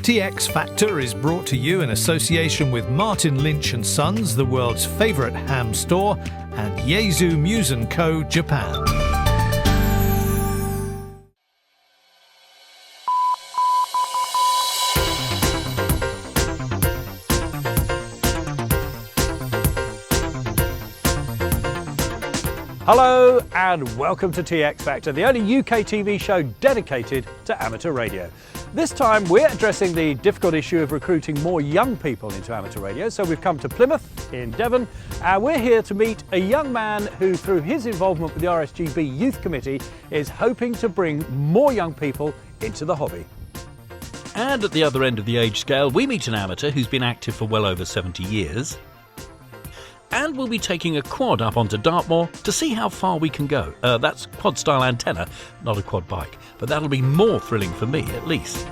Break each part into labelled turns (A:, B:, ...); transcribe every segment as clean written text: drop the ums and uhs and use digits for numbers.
A: TX Factor is brought to you in association with Martin Lynch & Sons, the world's favourite ham store, and Yaesu Muse & Co. Japan.
B: Hello and welcome to TX Factor, the only UK TV show dedicated to amateur radio. This time we're addressing the difficult issue of recruiting more young people into amateur radio. So we've come to Plymouth in Devon and we're here to meet a young man who, through his involvement with the RSGB Youth Committee, is hoping to bring more young people into the hobby.
C: And at the other end of the age scale, we meet an amateur who's been active for well over 70 years. And we'll be taking a quad up onto Dartmoor to see how far we can go. That's quad-style antenna, not a quad bike. But that'll be more thrilling for me, at least.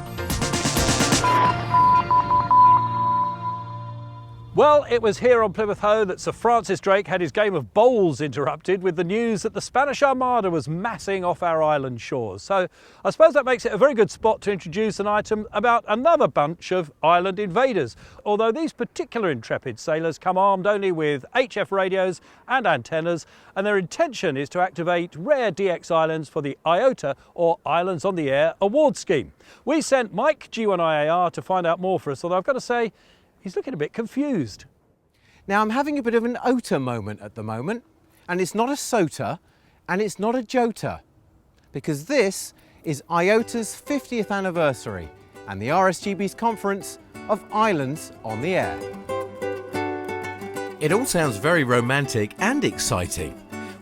B: Well, it was here on Plymouth Hoe that Sir Francis Drake had his game of bowls interrupted with the news that the Spanish Armada was massing off our island shores. So I suppose that makes it a very good spot to introduce an item about another bunch of island invaders. Although these particular intrepid sailors come armed only with HF radios and antennas, and their intention is to activate rare DX islands for the IOTA, or Islands on the Air, award scheme. We sent Mike, G1IAR, to find out more for us, although I've got to say, he's looking a bit confused.
D: Now I'm having a bit of an OTA moment at the moment, and it's not a SOTA and it's not a JOTA, because this is IOTA's 50th anniversary and the RSGB's conference of Islands on the Air.
E: It all sounds very romantic and exciting.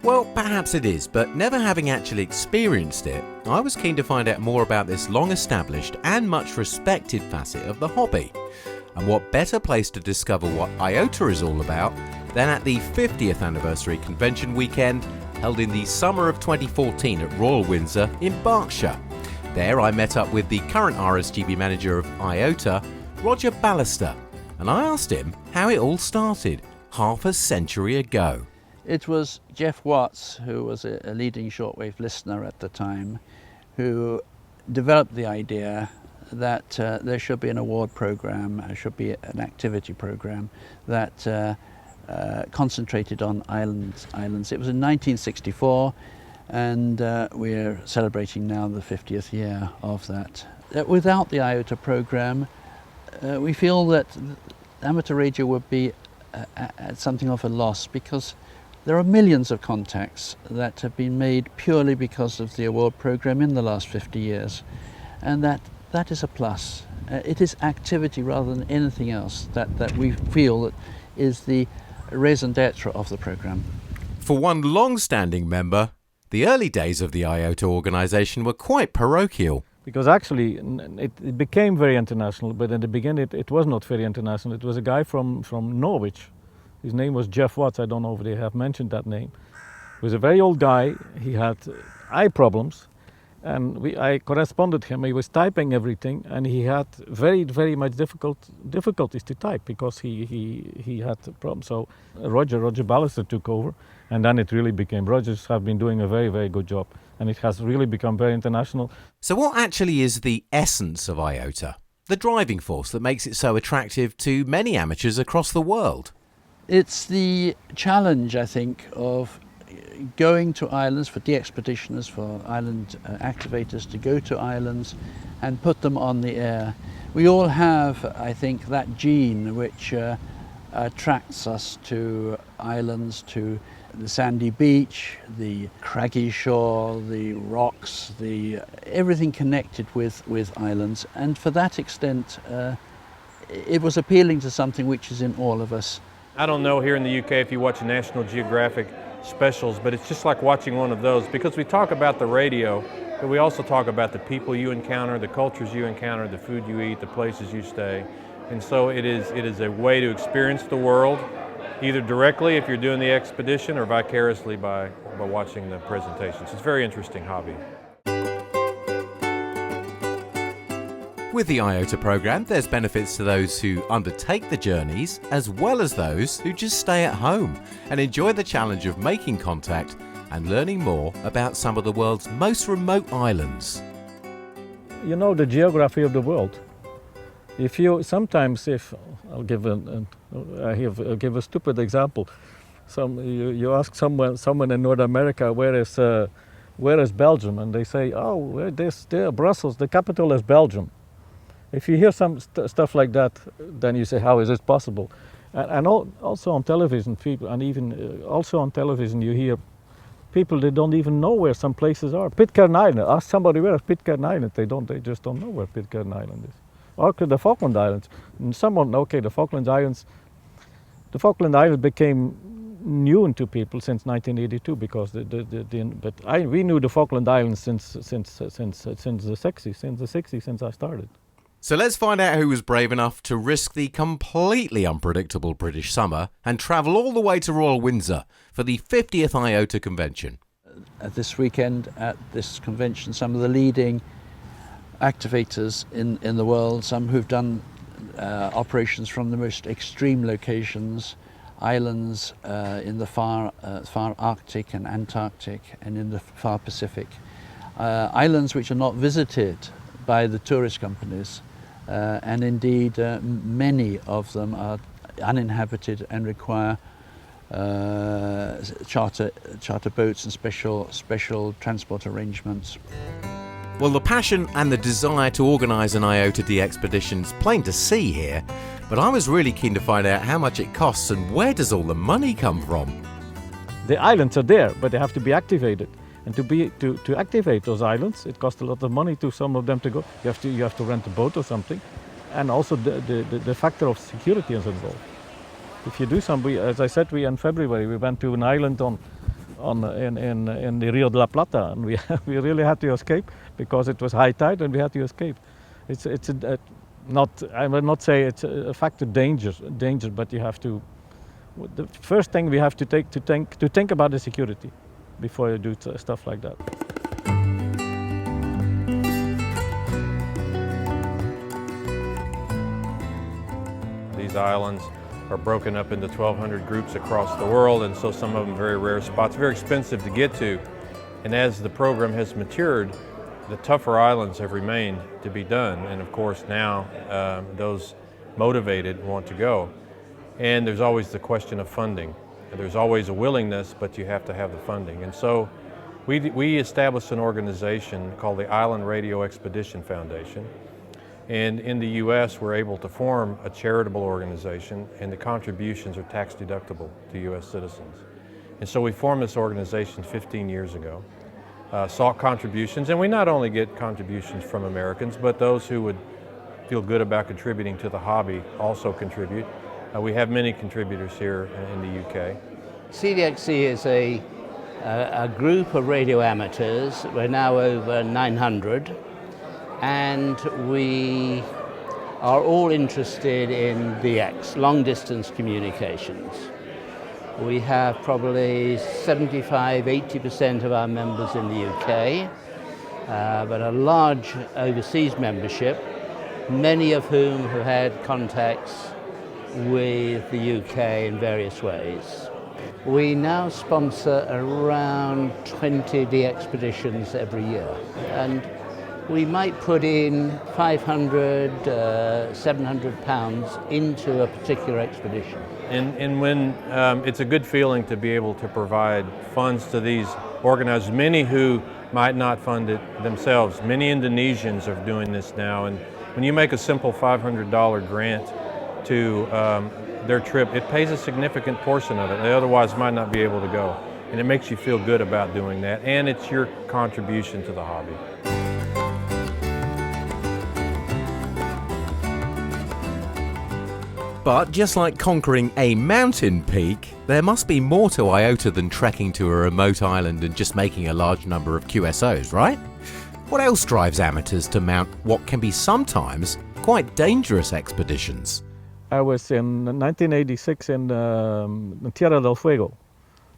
E: Well, perhaps it is, but never having actually experienced it, I was keen to find out more about this long-established and much respected facet of the hobby. And what better place to discover what IOTA is all about than at the 50th anniversary convention weekend held in the summer of 2014 at Royal Windsor in Berkshire. There I met up with the current RSGB manager of IOTA, Roger Ballister, and I asked him how it all started half a century ago.
F: It was Jeff Watts, who was a leading shortwave listener at the time, who developed the idea that there should be an award program, there should be an activity program that concentrated on islands. It was in 1964, and we're celebrating now the 50th year of that. Without the IOTA program, we feel that amateur radio would be at something of a loss, because there are millions of contacts that have been made purely because of the award program in the last 50 years, and that is a plus. It is activity rather than anything else that we feel that is the raison d'etre of the program.
E: For one long-standing member, the early days of the IOTA organisation were quite parochial.
G: Because actually it became very international, but in the beginning it was not very international. It was a guy from Norwich. His name was Jeff Watts. I don't know if they have mentioned that name. He was a very old guy. He had eye problems. And I corresponded him. He was typing everything, and he had very, very much difficulties to type because he had problems. So Roger Ballister took over, and then it really became. Rogers have been doing a very, very good job, and it has really become very international.
E: So what actually is the essence of IOTA? The driving force that makes it so attractive to many amateurs across the world?
F: It's the challenge, I think, of going to islands for de-expeditioners, for island activators to go to islands and put them on the air. We all have, I think, that gene which attracts us to islands, to the sandy beach, the craggy shore, the rocks, everything connected with islands. And for that extent, it was appealing to something which is in all of us.
H: I don't know here in the UK if you watch National Geographic specials, but it's just like watching one of those, because we talk about the radio, but we also talk about the people you encounter, the cultures you encounter, the food you eat, the places you stay. And so it is a way to experience the world, either directly if you're doing the expedition or vicariously by watching the presentations. It's a very interesting hobby.
E: With the IOTA program, there's benefits to those who undertake the journeys, as well as those who just stay at home and enjoy the challenge of making contact and learning more about some of the world's most remote islands.
G: You know the geography of the world. If you sometimes, if I'll give I'll give a stupid example. You ask someone in North America where is Belgium, and they say, oh, there Brussels, the capital is Belgium. If you hear some stuff like that, then you say, how is this possible? And also on television, people, and even also on television, you hear people that don't even know where some places are. Pitcairn Island. Ask somebody where is Pitcairn Island. They just don't know where Pitcairn Island is. Or the Falkland Islands. And someone, okay, the Falkland Islands became new to people since 1982 because we knew the Falkland Islands since the 60s, since I started.
E: So let's find out who was brave enough to risk the completely unpredictable British summer and travel all the way to Royal Windsor for the 50th IOTA convention.
F: This weekend at this convention, some of the leading activators in the world, some who've done operations from the most extreme locations, islands in the far Arctic and Antarctic and in the far Pacific, islands which are not visited by the tourist companies, and indeed many of them are uninhabited and require charter boats and special transport arrangements.
E: Well, the passion and the desire to organise an IOTA D expedition's plain to see here, but I was really keen to find out how much it costs and where does all the money come from?
G: The islands are there, but they have to be activated. And to activate those islands, it costs a lot of money to some of them to go. You have to rent a boat or something, and also the factor of security is involved. If you do as I said, in February we went to an island in the Rio de la Plata, and we really had to escape because it was high tide and we had to escape. I will not say it's a factor danger, but you have to. The first thing we have to think about the security before you do stuff like that.
H: These islands are broken up into 1,200 groups across the world, and so some of them very rare spots, very expensive to get to. And as the program has matured, the tougher islands have remained to be done, and of course now those motivated want to go. And there's always the question of funding. There's always a willingness, but you have to have the funding. And so we established an organization called the Island Radio Expedition Foundation. And in the U.S., we're able to form a charitable organization, and the contributions are tax deductible to U.S. citizens. And so we formed this organization 15 years ago, sought contributions, and we not only get contributions from Americans, but those who would feel good about contributing to the hobby also contribute. We have many contributors here in the UK.
I: CDXC is a group of radio amateurs. We're now over 900, and we are all interested in VX, long distance communications. We have probably 75–80% of our members in the UK, but a large overseas membership, many of whom have had contacts with the UK in various ways. We now sponsor around 20 expeditions every year, and we might put in 500, 700 pounds into a particular expedition.
H: And when it's a good feeling to be able to provide funds to these organizers, many who might not fund it themselves. Many Indonesians are doing this now, and when you make a simple $500 grant to their trip, it pays a significant portion of it. They otherwise might not be able to go. And it makes you feel good about doing that, and it's your contribution to the hobby.
E: But just like conquering a mountain peak, there must be more to IOTA than trekking to a remote island and just making a large number of QSOs, right? What else drives amateurs to mount what can be sometimes quite dangerous expeditions?
G: I was in 1986 in Tierra del Fuego.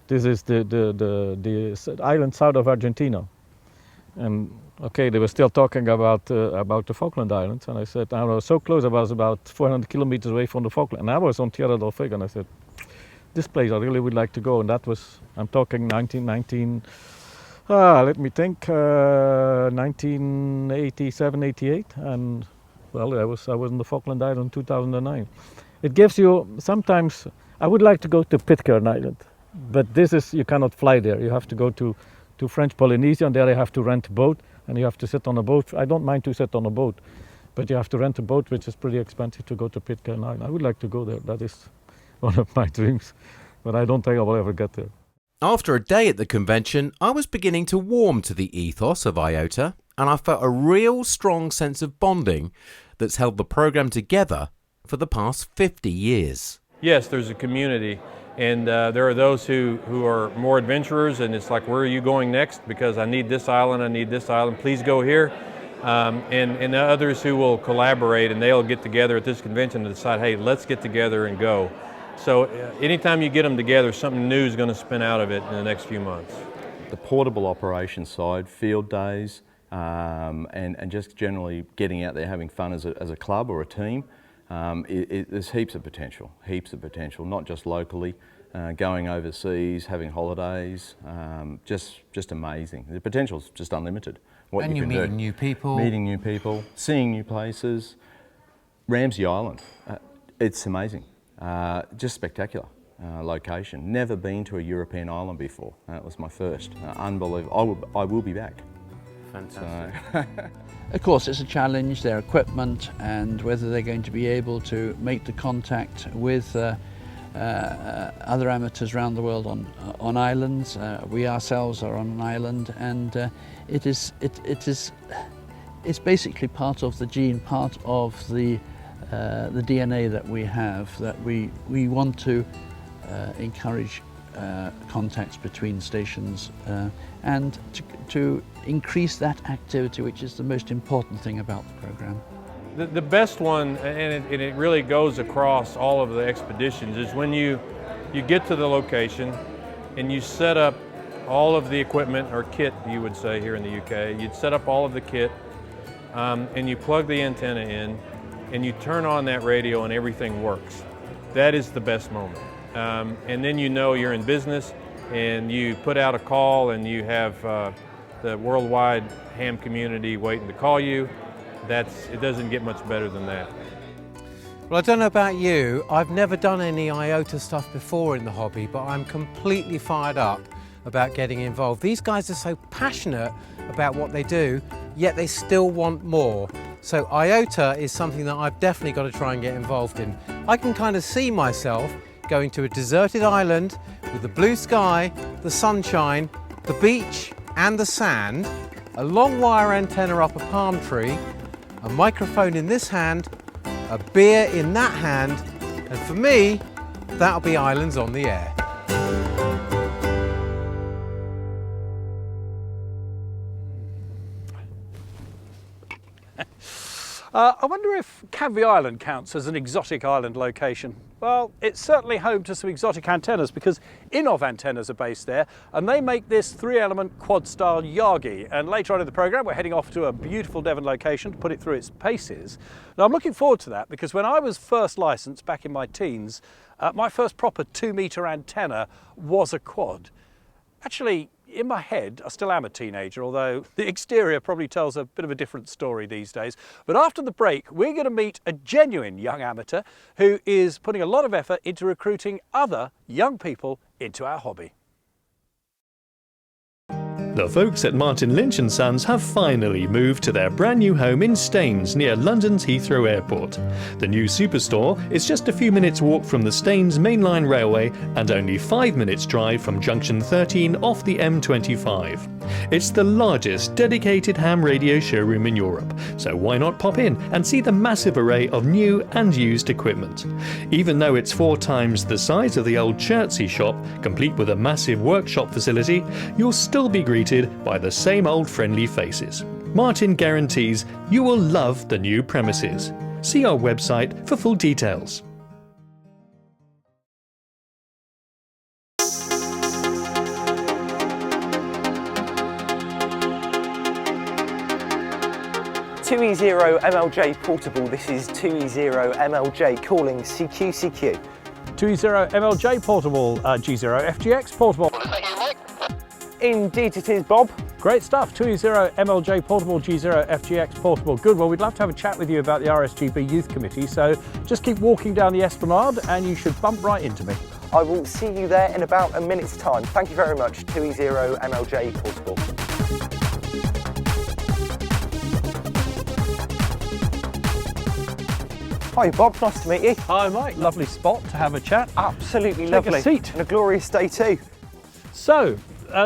G: This is the island south of Argentina. And okay, they were still talking about the Falkland Islands, and I said, I was so close, I was about 400 kilometers away from the Falkland, and I was on Tierra del Fuego, and I said, this place I really would like to go, and that was, I'm talking 1987, 88, and Well, I was in the Falkland Islands in 2009. It gives you, sometimes, I would like to go to Pitcairn Island, but you cannot fly there. You have to go to French Polynesia, and there you have to rent a boat, and you have to sit on a boat. I don't mind to sit on a boat, but you have to rent a boat, which is pretty expensive to go to Pitcairn Island. I would like to go there. That is one of my dreams, but I don't think I will ever get there.
E: After a day at the convention, I was beginning to warm to the ethos of IOTA, and I felt a real strong sense of bonding that's held the program together for the past 50 years.
H: Yes, there's a community, and there are those who are more adventurers, and it's like, where are you going next? Because I need this island, please go here. And others who will collaborate, and they'll get together at this convention and decide, hey, let's get together and go. So anytime you get them together, something new is going to spin out of it in the next few months.
J: The portable operations side, field days, and just generally getting out there having fun as a club or a team, there's heaps of potential, not just locally, going overseas, having holidays, just amazing. The potential's just unlimited. What
D: and
J: you
D: you're
J: can
D: meeting
J: do.
D: new people.
J: Meeting new people, seeing new places. Ramsay Island, it's amazing. Just spectacular location. Never been to a European island before. That was my first. Unbelievable. I will be back.
D: Fantastic.
J: So.
F: Of course, it's a challenge, their equipment, and whether they're going to be able to make the contact with other amateurs around the world on islands. We ourselves are on an island, and it's basically part of the gene, part of the DNA that we have, that we want to encourage contacts between stations and to increase that activity, which is the most important thing about the program.
H: The best one, and it really goes across all of the expeditions, is when you get to the location and you set up all of the equipment, or kit you would say here in the UK. You'd set up all of the kit and you plug the antenna in and you turn on that radio and everything works. That is the best moment. And then you know you're in business, and you put out a call and you have the worldwide ham community waiting to call you. It doesn't get much better than that.
D: Well, I don't know about you, I've never done any IOTA stuff before in the hobby, but I'm completely fired up about getting involved. These guys are so passionate about what they do, yet they still want more. So IOTA is something that I've definitely got to try and get involved in. I can kind of see myself going to a deserted island with the blue sky, the sunshine, the beach and the sand, a long wire antenna up a palm tree, a microphone in this hand, a beer in that hand, and for me, that'll be Islands on the Air.
B: I wonder if Canvey Island counts as an exotic island location. Well, it's certainly home to some exotic antennas, because Innov antennas are based there, and they make this 3-element quad-style Yagi. And later on in the programme, we're heading off to a beautiful Devon location to put it through its paces. Now, I'm looking forward to that, because when I was first licensed back in my teens, my first proper 2-metre antenna was a quad. Actually, in my head, I still am a teenager, although the exterior probably tells a bit of a different story these days. But after the break, we're going to meet a genuine young amateur who is putting a lot of effort into recruiting other young people into our hobby.
K: The folks at Martin Lynch & Sons have finally moved to their brand new home in Staines near London's Heathrow Airport. The new superstore is just a few minutes walk from the Staines mainline railway and only 5 minutes drive from junction 13 off the M25. It's the largest dedicated ham radio showroom in Europe, so why not pop in and see the massive array of new and used equipment. Even though it's 4 times the size of the old Chertsey shop, complete with a massive workshop facility, you'll still be greeted by the same old friendly faces. Martin guarantees you will love the new premises. See our website for full details.
L: .2E0 MLJ portable. This is .2E0 MLJ calling CQ.
B: .2E0 MLJ portable, G0 FGX portable.
L: Indeed it is, Bob.
B: Great stuff. 2E0 MLJ portable, G0 FGX portable. Good. Well, we'd love to have a chat with you about the RSGB Youth Committee, so just keep walking down the Esplanade and you should bump right into me.
L: I will see you there in about a minute's time. Thank you very much. 2E0 MLJ portable. Hi Bob, nice to meet you.
B: Hi Mike, lovely spot to have a chat.
L: Absolutely
B: Take
L: lovely.
B: a seat.
L: And a glorious day too.
B: So,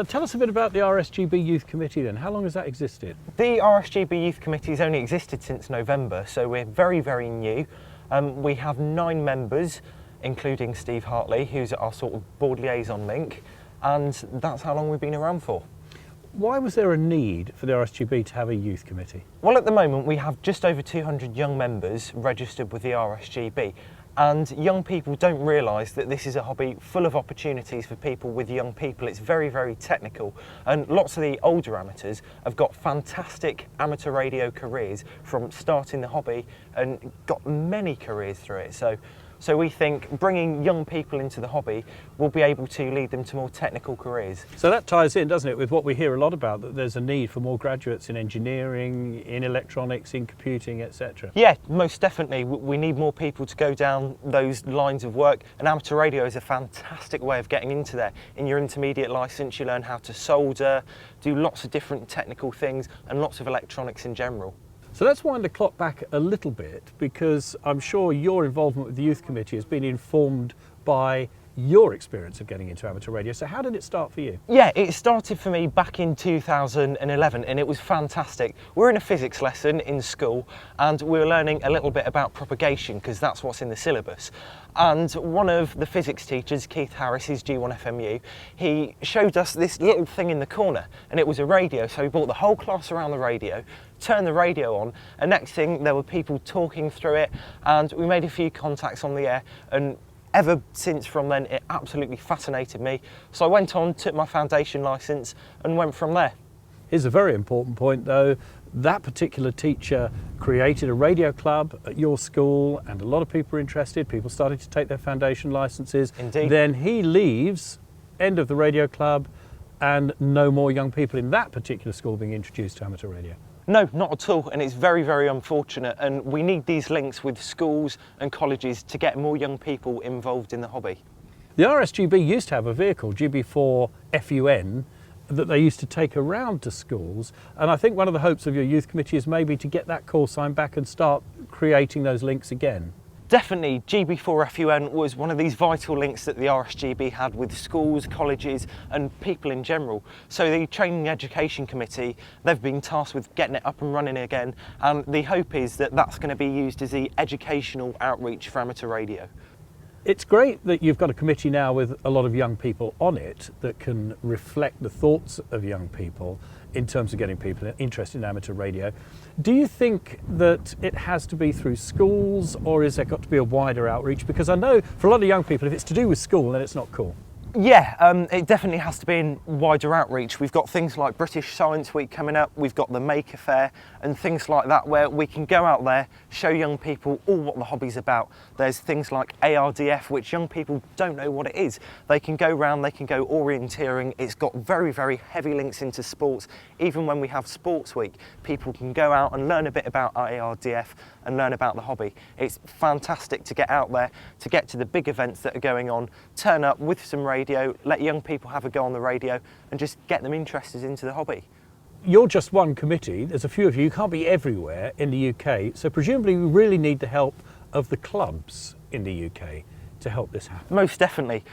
B: tell us a bit about the RSGB Youth Committee then. How long has that existed?
L: The RSGB Youth Committee has only existed since November, so we're very, very new. We have 9 members, including Steve Hartley, who's our sort of board liaison link, and that's how long we've been around for.
B: Why was there a need for the RSGB to have a youth committee?
L: Well, at the moment we have just over 200 young members registered with the RSGB, and young people don't realise that this is a hobby full of opportunities for people with young people. It's very, very technical, and lots of the older amateurs have got fantastic amateur radio careers from starting the hobby and got many careers through it. So we think bringing young people into the hobby will be able to lead them to more technical careers.
B: So that ties in, doesn't it, with what we hear a lot about, that there's a need for more graduates in engineering, in electronics, in computing, etc.
L: Yeah, most definitely. We need more people to go down those lines of work, and amateur radio is a fantastic way of getting into there. In your intermediate licence, you learn how to solder, do lots of different technical things, and lots of electronics in general.
B: So let's wind the clock back a little bit, because I'm sure your involvement with the Youth Committee has been informed by your experience of getting into amateur radio. So how did it start for you?
L: Yeah, it started for me back in 2011 and it was fantastic. We were in a physics lesson in school and we were learning a little bit about propagation because that's what's in the syllabus. And one of the physics teachers, Keith Harris, his G1FMU, he showed us this little thing in the corner and it was a radio. So we brought the whole class around the radio, turned the radio on, and next thing there were people talking through it and we made a few contacts on the air, and ever since from then it absolutely fascinated me. So I went on, took my foundation licence and went from there.
B: Here's a very important point though. That particular teacher created a radio club at your school and a lot of people were interested. People started to take their foundation licences.
L: Indeed.
B: Then he leaves, end of the radio club, and no more young people in that particular school being introduced to amateur radio.
L: No, not at all, and it's very, very unfortunate, and we need these links with schools and colleges to get more young people involved in the hobby.
B: The RSGB used to have a vehicle, GB4FUN, that they used to take around to schools, and I think one of the hopes of your youth committee is maybe to get that call sign back and start creating those links again.
L: Definitely, GB4FUN was one of these vital links that the RSGB had with schools, colleges and people in general. So the Training and Education Committee, they've been tasked with getting it up and running again, and the hope is that that's going to be used as the educational outreach for amateur radio.
B: It's great that you've got a committee now with a lot of young people on it that can reflect the thoughts of young people in terms of getting people interested in amateur radio. Do you think that it has to be through schools, or is there got to be a wider outreach? Because I know for a lot of young people, if it's to do with school, then it's not cool.
L: Yeah, it definitely has to be in wider outreach. We've got things like British Science Week coming up, we've got the Maker Fair and things like that where we can go out there, show young people all what the hobby's about. There's things like ARDF, which young people don't know what it is. They can go round, they can go orienteering. It's got very, very heavy links into sports. Even when we have Sports Week, people can go out and learn a bit about ARDF and learn about the hobby. It's fantastic to get out there, to get to the big events that are going on, turn up with some radio, let young people have a go on the radio and just get them interested into the hobby.
B: You're just one committee, there's a few of you, you can't be everywhere in the UK, so presumably we really need the help of the clubs in the UK to help this happen.
L: Most definitely.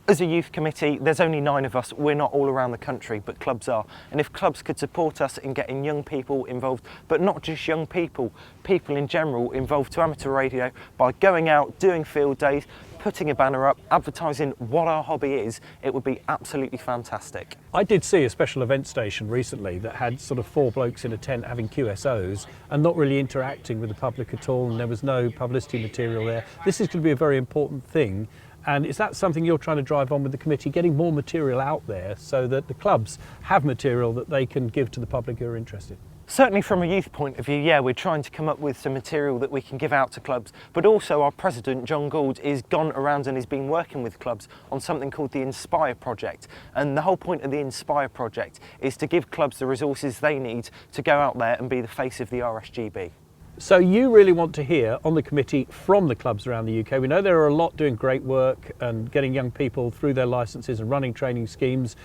L: As a youth committee, there's only 9 of us. We're not all around the country, but clubs are. And if clubs could support us in getting young people involved, but not just young people, people in general involved to amateur radio by going out, doing field days, putting a banner up, advertising what our hobby is, it would be absolutely fantastic.
B: I did see a special event station recently that had sort of 4 blokes in a tent having QSOs and not really interacting with the public at all, and there was no publicity material there. This is going to be a very important thing. And is that something you're trying to drive on with the committee, getting more material out there so that the clubs have material that they can give to the public who are interested?
L: Certainly from a youth point of view, yeah, we're trying to come up with some material that we can give out to clubs, but also our president, John Gould, is gone around and has been working with clubs on something called the Inspire Project. And the whole point of the Inspire Project is to give clubs the resources they need to go out there and be the face of the RSGB.
B: So you really want to hear on the committee from the clubs around the UK. We know there are a lot doing great work and getting young people through their licences and running training schemes.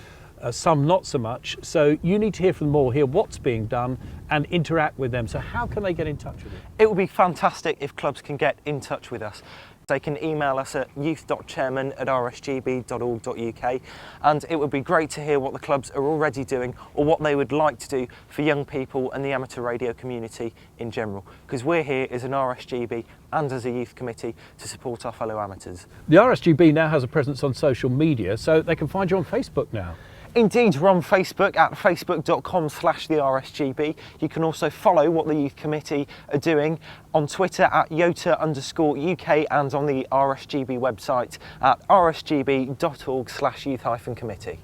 B: Some not so much, so you need to hear from them all, hear what's being done and interact with them. So how can they get in touch with you?
L: It would be fantastic if clubs can get in touch with us. They can email us at youth.chairman@rsgb.org.uk, and it would be great to hear what the clubs are already doing or what they would like to do for young people and the amateur radio community in general, because we're here as an RSGB and as a youth committee to support our fellow amateurs.
B: The RSGB now has a presence on social media, so they can find you on Facebook now.
L: Indeed, we're on Facebook at facebook.com/theRSGB. You can also follow what the Youth Committee are doing on Twitter at IOTA_UK and on the RSGB website at rsgb.org/youth-committee.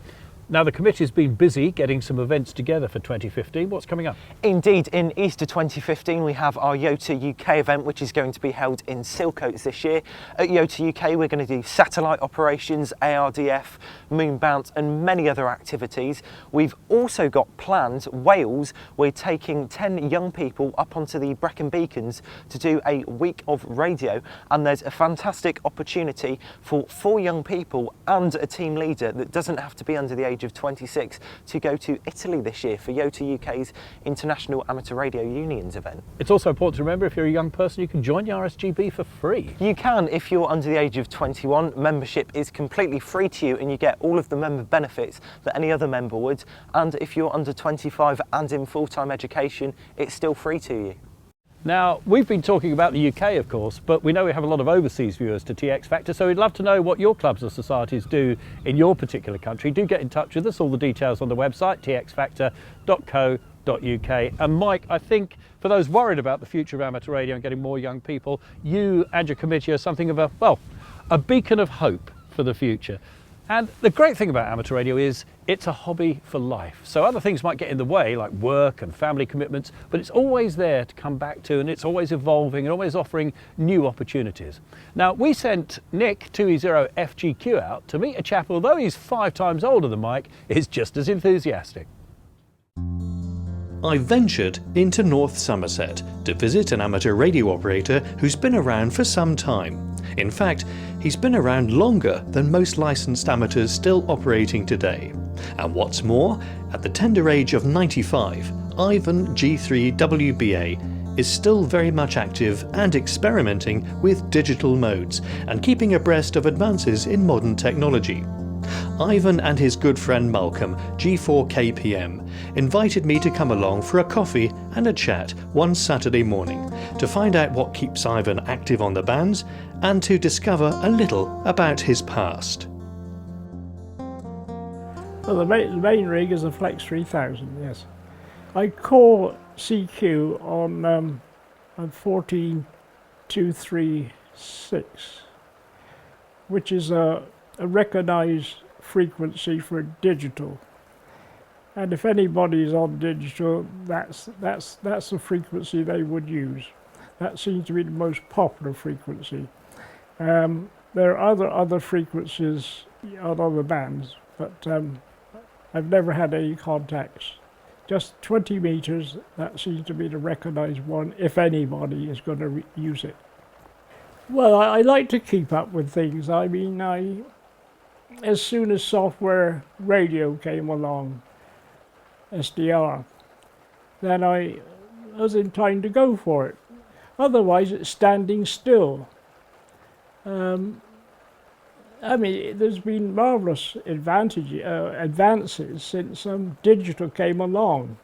B: Now the committee's been busy getting some events together for 2015. What's coming up?
L: Indeed, in Easter 2015 we have our IOTA UK event, which is going to be held in Silcoats this year. At IOTA UK we're going to do satellite operations, ARDF, moon bounce and many other activities. We've also got planned Wales. We're taking 10 young people up onto the Brecon Beacons to do a week of radio, and there's a fantastic opportunity for 4 young people and a team leader that doesn't have to be under the age of 26 to go to Italy this year for IOTA UK's International Amateur Radio Unions event.
B: It's also important to remember, if you're a young person, you can join the RSGB for free.
L: You can if you're under the age of 21. Membership is completely free to you and you get all of the member benefits that any other member would, and if you're under 25 and in full-time education, it's still free to you.
B: Now, we've been talking about the UK, of course, but we know we have a lot of overseas viewers to TX Factor, so we'd love to know what your clubs or societies do in your particular country. Do get in touch with us. All the details on the website, txfactor.co.uk. And Mike, I think for those worried about the future of amateur radio and getting more young people, you and your committee are something of a beacon of hope for the future. And the great thing about amateur radio is it's a hobby for life. So other things might get in the way, like work and family commitments, but it's always there to come back to, and it's always evolving and always offering new opportunities. Now, we sent Nick 2E0FGQ out to meet a chap, although he's 5 times older than Mike, is just as enthusiastic.
K: I ventured into North Somerset to visit an amateur radio operator who's been around for some time. In fact, he's been around longer than most licensed amateurs still operating today. And what's more, at the tender age of 95, Ivan G3WBA is still very much active and experimenting with digital modes and keeping abreast of advances in modern technology. Ivan and his good friend Malcolm, G4KPM, invited me to come along for a coffee and a chat one Saturday morning to find out what keeps Ivan active on the bands and to discover a little about his past.
M: Well, the main rig is a Flex 3000, yes. I call CQ on 14236, which is a recognised frequency for digital, and if anybody is on digital, that's the frequency they would use. That seems to be the most popular frequency. There are other frequencies on other bands, but I've never had any contacts. Just 20 meters, that seems to be the recognised one if anybody is going to use it. Well, I like to keep up with things. I mean, as soon as software radio came along, SDR, then I was in time to go for it. Otherwise, it's standing still. I mean, there's been marvellous advances since digital came along.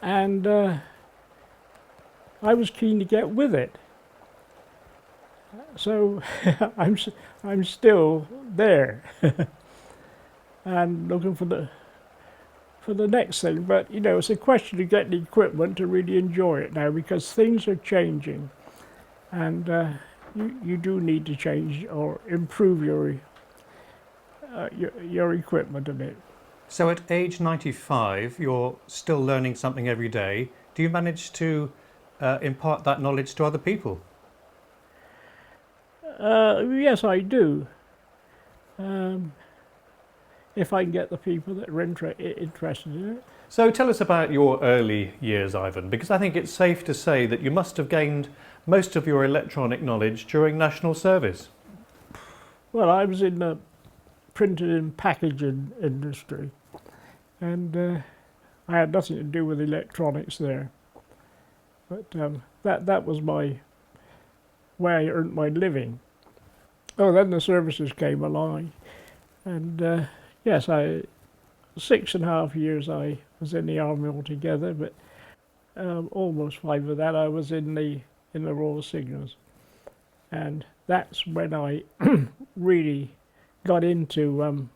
M: And I was keen to get with it. So I'm still there and looking for the next thing. But you know, it's a question of getting the equipment to really enjoy it now, because things are changing, and you do need to change or improve your equipment a bit.
K: So at age 95, you're still learning something every day. Do you manage to impart that knowledge to other people?
M: Yes, I do. If I can get the people that are interested in it.
K: So tell us about your early years, Ivan, because I think it's safe to say that you must have gained most of your electronic knowledge during national service.
M: Well, I was in the printing and packaging industry, and I had nothing to do with electronics there. But that was my where I earned my living. Oh, then the services came along, and yes, 6.5 years I was in the army altogether, but almost 5 of that I was in the Royal Signals, and that's when I really got into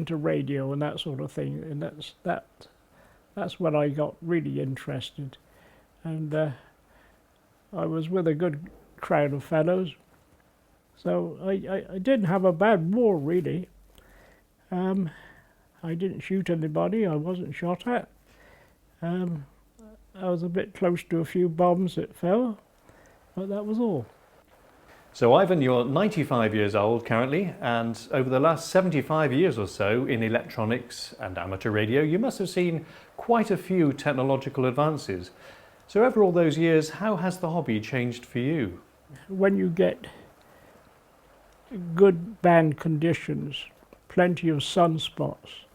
M: radio and that sort of thing, and that's when I got really interested, and I was with a good crowd of fellows, so I didn't have a bad war really. I didn't shoot anybody, I wasn't shot at. I was a bit close to a few bombs that fell, but that was all.
K: So Ivan, you're 95 years old currently, and over the last 75 years or so in electronics and amateur radio, you must have seen quite a few technological advances. So over all those years, how has the hobby changed for you?
M: When you get good band conditions, plenty of sunspots,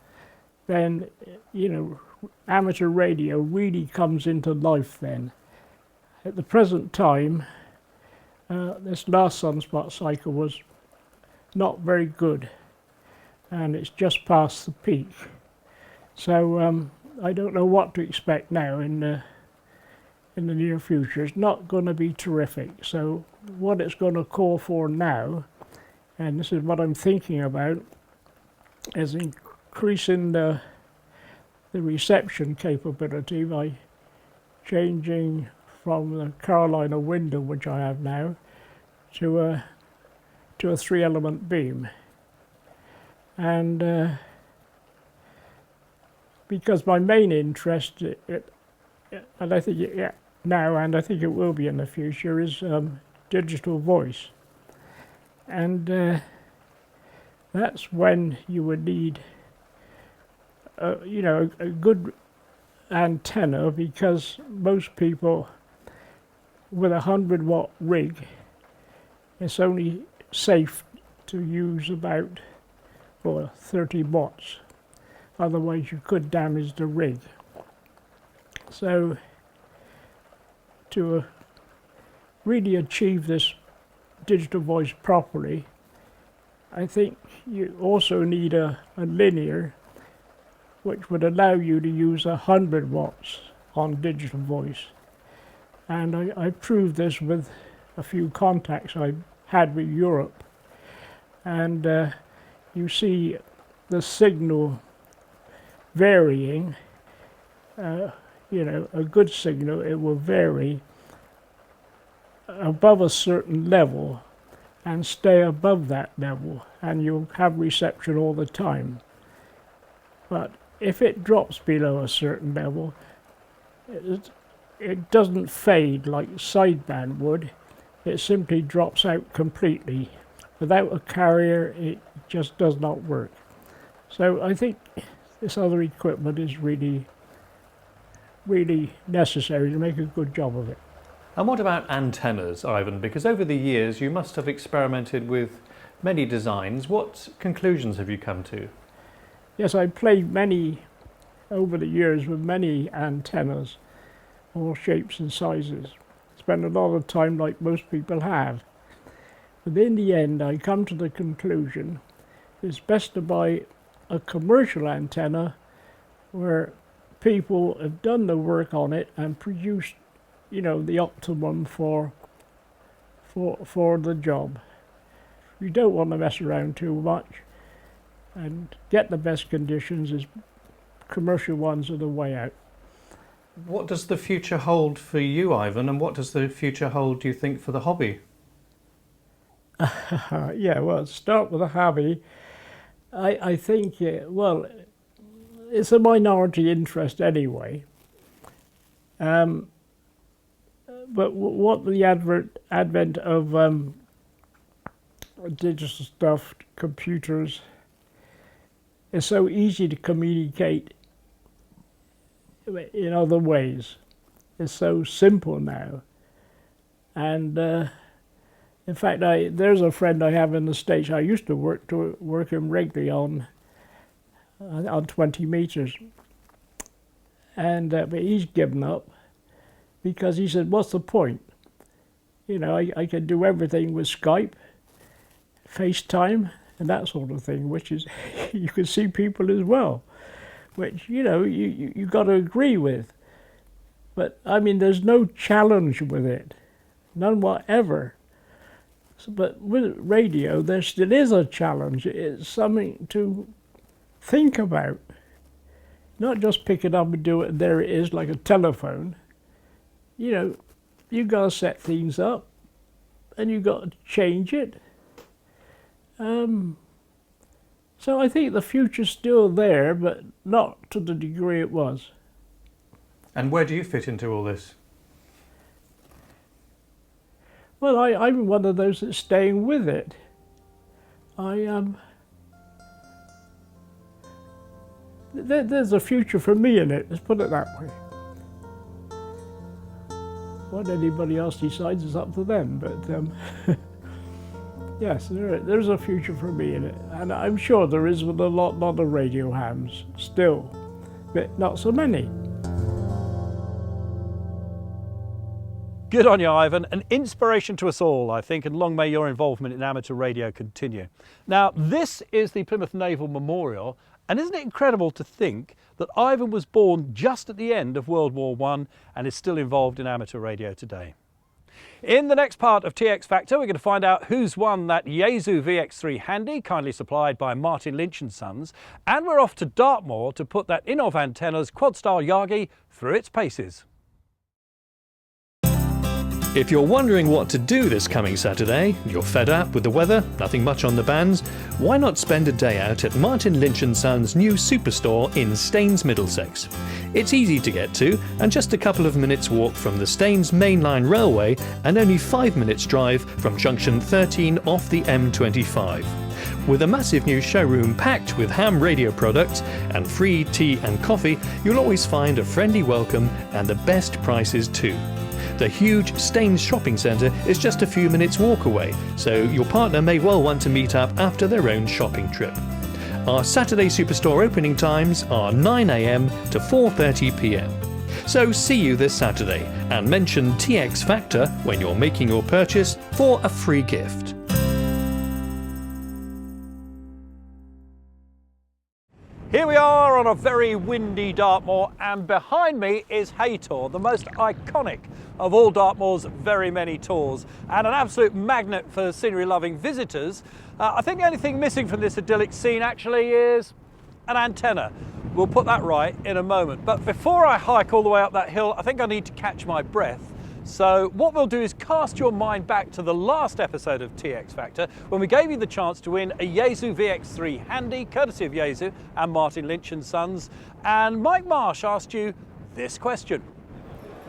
M: then, you know, amateur radio really comes into life then. At the present time, this last sunspot cycle was not very good, and it's just past the peak. So I don't know what to expect now in the near future. It's not going to be terrific. So what it's going to call for now, and this is what I'm thinking about, is increasing the reception capability by changing from the Carolina window, which I have now, to a 3-element beam. And because my main interest, and I think now, and I think it will be in the future, is digital voice. And that's when you would need you know, a good antenna, because most people with a 100-watt rig, it's only safe to use about 30 watts. Otherwise you could damage the rig. So to really achieve this digital voice properly, I think you also need a linear which would allow you to use 100 watts on digital voice. And I proved this with a few contacts I had with Europe. And you see the signal varying. You know, a good signal, it will vary above a certain level and stay above that level, and you'll have reception all the time. But if it drops below a certain level, it doesn't fade like sideband would. It simply drops out completely. Without a carrier, it just does not work. So I think this other equipment is really necessary to make a good job of it.
K: And what about antennas, Ivan? Because over the years you must have experimented with many designs. What conclusions have you come to?
M: Yes, I played over the years with many antennas, all shapes and sizes. Spent a lot of time like most people have. But in the end, I come to the conclusion it's best to buy a commercial antenna where people have done the work on it and produced, you know, the optimum for the job. You don't want to mess around too much, and get the best conditions. Is commercial ones are the way out.
K: What does the future hold for you, Ivan, and what does the future hold, do you think, for the hobby?
M: Yeah, well, start with the hobby. I think, well, it's a minority interest anyway. But what the advent of digital stuff, computers, it's so easy to communicate in other ways. It's so simple now. And in fact, there's a friend I have in the States. I used to work him regularly on 20 meters. And but he's given up because he said, what's the point? You know, I can do everything with Skype, FaceTime, and that sort of thing, which is, you can see people as well, which, you know, you got to agree with. But, I mean, there's no challenge with it, none whatever. So, but with radio, there still is a challenge. It's something to think about. Not just pick it up and do it, and there it is, like a telephone. You know, you've got to set things up, and you've got to change it. So I think the future's still there, but not to the degree it was.
A: And where do you fit into all this?
M: Well, I'm one of those that's staying with it. There's a future for me in it, let's put it that way. What anybody else decides is up to them, but yes, there's a future for me in it. And I'm sure there is with a lot of radio hams still, but not so many.
B: Good on you, Ivan. An inspiration to us all, I think, and long may your involvement in amateur radio continue. Now, this is the Plymouth Naval Memorial, and isn't it incredible to think that Ivan was born just at the end of World War I and is still involved in amateur radio today? In the next part of TX Factor, we're going to find out who's won that Yaesu VX3 Handy, kindly supplied by Martin Lynch & Sons, and we're off to Dartmoor to put that Innov Antennas quad-style Yagi through its paces.
K: If you're wondering what to do this coming Saturday, you're fed up with the weather, nothing much on the bands, why not spend a day out at Martin Lynch & Sons' new superstore in Staines, Middlesex? It's easy to get to and just a couple of minutes walk from the Staines mainline railway and only 5 minutes drive from junction 13 off the M25. With a massive new showroom packed with ham radio products and free tea and coffee, you'll always find a friendly welcome and the best prices too. The huge Staines shopping centre is just a few minutes walk away, so your partner may well want to meet up after their own shopping trip. Our Saturday Superstore opening times are 9 AM to 4:30 PM. So see you this Saturday and mention TX Factor when you're making your purchase for a free gift.
B: Here we are on a very windy Dartmoor, and behind me is Haytor, the most iconic of all Dartmoor's very many tours, and an absolute magnet for scenery-loving visitors. I think the only thing missing from this idyllic scene actually is an antenna. We'll put that right in a moment. But before I hike all the way up that hill, I think I need to catch my breath. So what we'll do is cast your mind back to the last episode of TX Factor when we gave you the chance to win a Yaesu VX3 Handy, courtesy of Yaesu and Martin Lynch & Sons. And Mike Marsh asked you this question.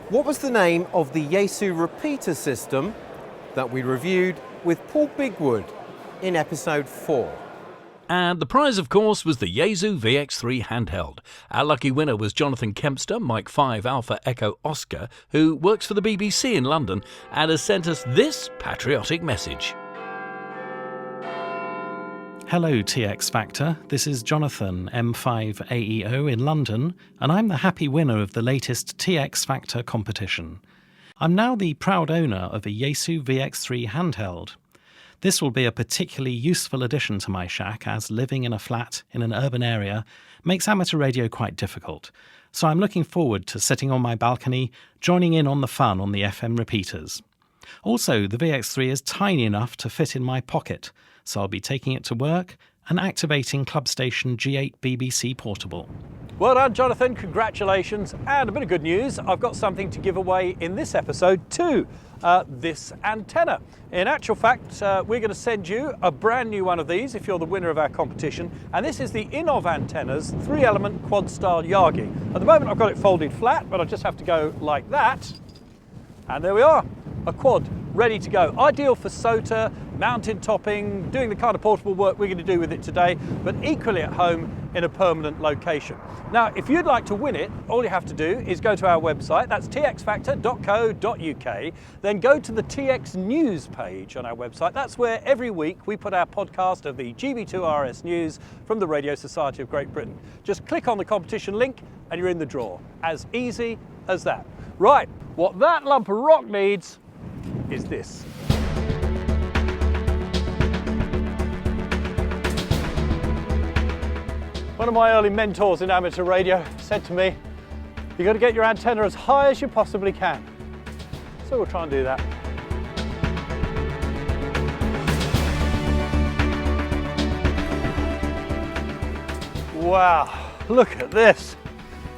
D: What was the name of the Yaesu repeater system that we reviewed with Paul Bigwood in episode 4?
C: And the prize, of course, was the Yaesu VX3 handheld. Our lucky winner was Jonathan Kempster, Mike 5 Alpha Echo Oscar, who works for the BBC in London and has sent us this patriotic message.
N: Hello TX Factor, this is Jonathan M5AEO in London, and I'm the happy winner of the latest TX Factor competition. I'm now the proud owner of a Yaesu VX3 handheld. This will be a particularly useful addition to my shack, as living in a flat in an urban area makes amateur radio quite difficult. So I'm looking forward to sitting on my balcony, joining in on the fun on the FM repeaters. Also, the VX3 is tiny enough to fit in my pocket, so I'll be taking it to work and activating club station G8 BBC Portable.
B: Well done, Jonathan, congratulations. And a bit of good news, I've got something to give away in this episode too, this antenna. In actual fact, we're going to send you a brand new one of these if you're the winner of our competition. And this is the Innov Antennas 3-element quad style Yagi. At the moment I've got it folded flat, but I just have to go like that. And there we are, a quad ready to go. Ideal for SOTA, mountain topping, doing the kind of portable work we're going to do with it today, but equally at home in a permanent location. Now, if you'd like to win it, all you have to do is go to our website, that's txfactor.co.uk, then go to the TX News page on our website. That's where every week we put our podcast of the GB2RS News from the Radio Society of Great Britain. Just click on the competition link and you're in the draw. As easy as that. Right, what that lump of rock needs is this. One of my early mentors in amateur radio said to me, you've got to get your antenna as high as you possibly can. So we'll try and do that. Wow, look at this.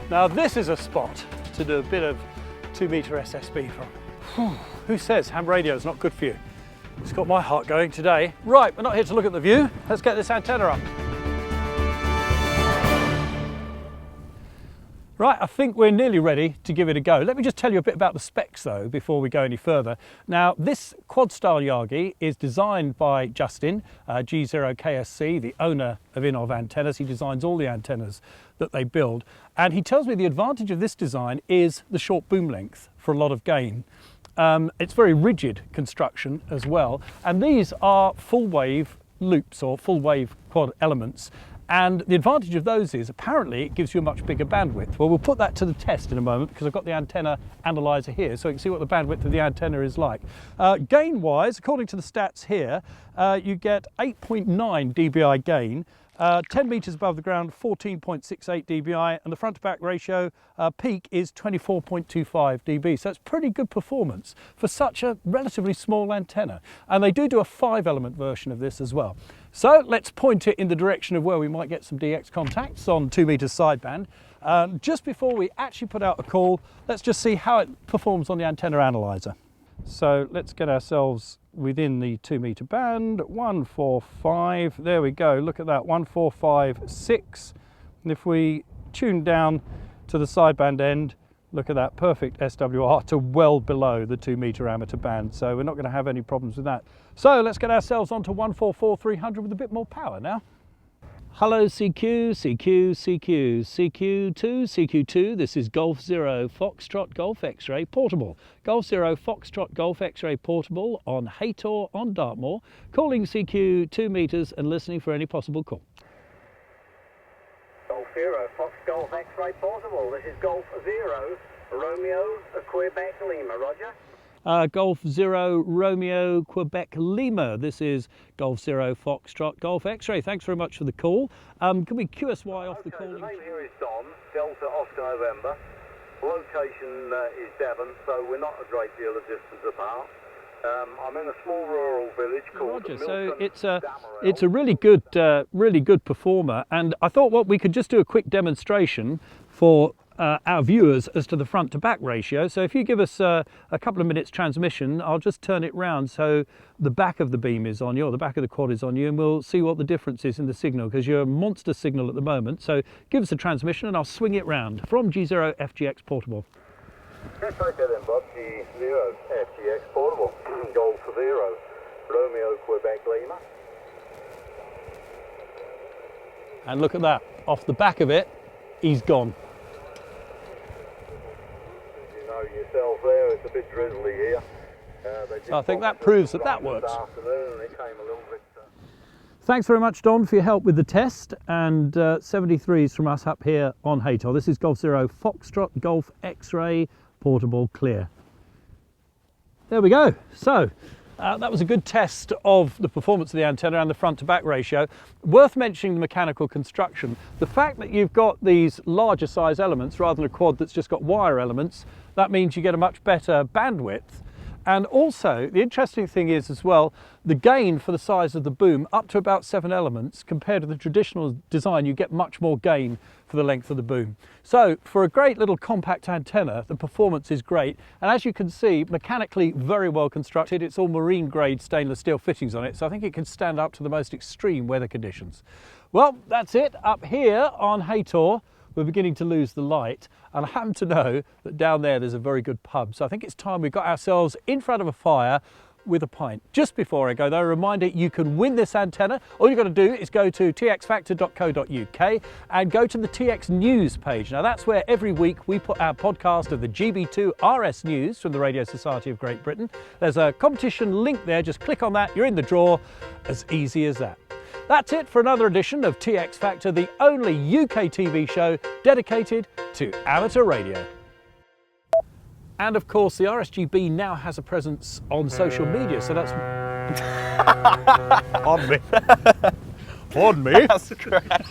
B: Now this is a spot to do a bit of 2-metre SSB from. Who says ham radio is not good for you? It's got my heart going today. Right, we're not here to look at the view. Let's get this antenna up. Right, I think we're nearly ready to give it a go. Let me just tell you a bit about the specs though before we go any further. Now, this quad style Yagi is designed by Justin, G0KSC, the owner of Innov Antennas. He designs all the antennas that they build. And he tells me the advantage of this design is the short boom length for a lot of gain. It's very rigid construction as well. And these are full wave loops or full wave quad elements. And the advantage of those is apparently it gives you a much bigger bandwidth. Well, we'll put that to the test in a moment because I've got the antenna analyzer here so you can see what the bandwidth of the antenna is like. Gain wise, according to the stats here, you get 8.9 dBi gain, 10 metres above the ground, 14.68 dBi, and the front to back ratio peak is 24.25 dB. So it's pretty good performance for such a relatively small antenna. And they do a 5-element version of this as well. So let's point it in the direction of where we might get some DX contacts on 2 metres sideband. Just before we actually put out a call, let's just see how it performs on the antenna analyzer. So let's get ourselves within the 2 metre band, 145, there we go, look at that, 145.6. And if we tune down to the sideband end, look at that, perfect SWR to well below the 2 metre amateur band, so we're not going to have any problems with that. So let's get ourselves onto 144.300 with a bit more power now. Hello CQ, CQ, CQ, CQ2, CQ2, this is Golf 0 Foxtrot Golf X-Ray Portable. Golf 0 Foxtrot Golf X-Ray Portable on Hator on Dartmoor, calling CQ 2 metres and listening for any possible call.
O: Golf 0 Fox Golf X-Ray Portable, this is Golf 0 Romeo Quebec Lima, roger.
B: Golf 0 Romeo Quebec Lima. This is Golf 0 Foxtrot Golf X-Ray. Thanks very much for the call. Can we QSY off the call?
O: The name here is Don, Delta Oscar November. Location is Devon, so we're not a great deal of distance apart. I'm in a small rural village called
B: Roger.
O: Milton.
B: So it's a really good performer, and I thought what we could just do a quick demonstration for our viewers as to the front to back ratio. So if you give us a couple of minutes transmission, I'll just turn it round so the back of the beam is on you, or the back of the quad is on you, and we'll see what the difference is in the signal, because you're a monster signal at the moment. So give us a transmission and I'll swing it round from G0 FGX Portable.
O: Yes, okay then, Bob. G0 FGX Portable, Golf 0 Romeo Quebec Lima.
B: And look at that, off the back of it, he's gone.
O: Yourself there, it's a bit drizzly here.
B: So I think that proves that that works. Thanks very much, Don, for your help with the test, and 73s from us up here on Hator. This is Golf 0 Foxtrot Golf X-Ray Portable Clear. There we go. So that was a good test of the performance of the antenna and the front to back ratio. Worth mentioning the mechanical construction. The fact that you've got these larger size elements rather than a quad that's just got wire elements, that means you get a much better bandwidth. And also, the interesting thing is as well, the gain for the size of the boom, up to about 7 elements, compared to the traditional design, you get much more gain for the length of the boom. So for a great little compact antenna, the performance is great. And as you can see, mechanically very well constructed. It's all marine grade stainless steel fittings on it, so I think it can stand up to the most extreme weather conditions. Well, that's it. Up here on Haytor, we're beginning to lose the light, and I happen to know that down there there's a very good pub, so I think it's time we got ourselves in front of a fire with a pint. Just before I go though, a reminder, you can win this antenna. All you've got to do is go to txfactor.co.uk and go to the TX News page. Now that's where every week we put our podcast of the GB2 RS News from the Radio Society of Great Britain. There's a competition link there, just click on that, you're in the draw, as easy as that. That's it for another edition of TX Factor, the only UK TV show dedicated to amateur radio. And of course, the RSGB now has a presence on social media, so that's...
L: On me.
B: On me?
L: That's correct.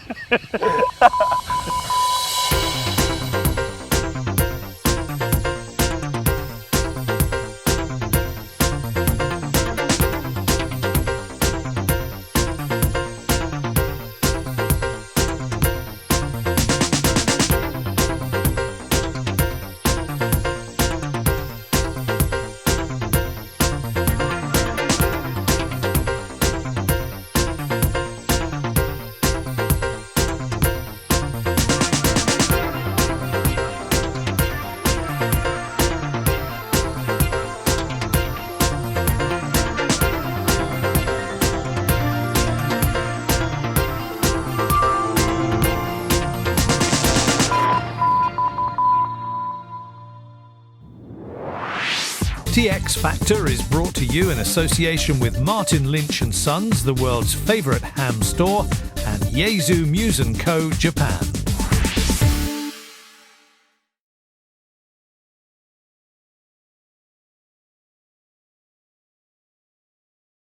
A: TX Factor is brought to you in association with Martin Lynch & Sons, the world's favourite ham store, and Yaesu Muse & Co. Japan.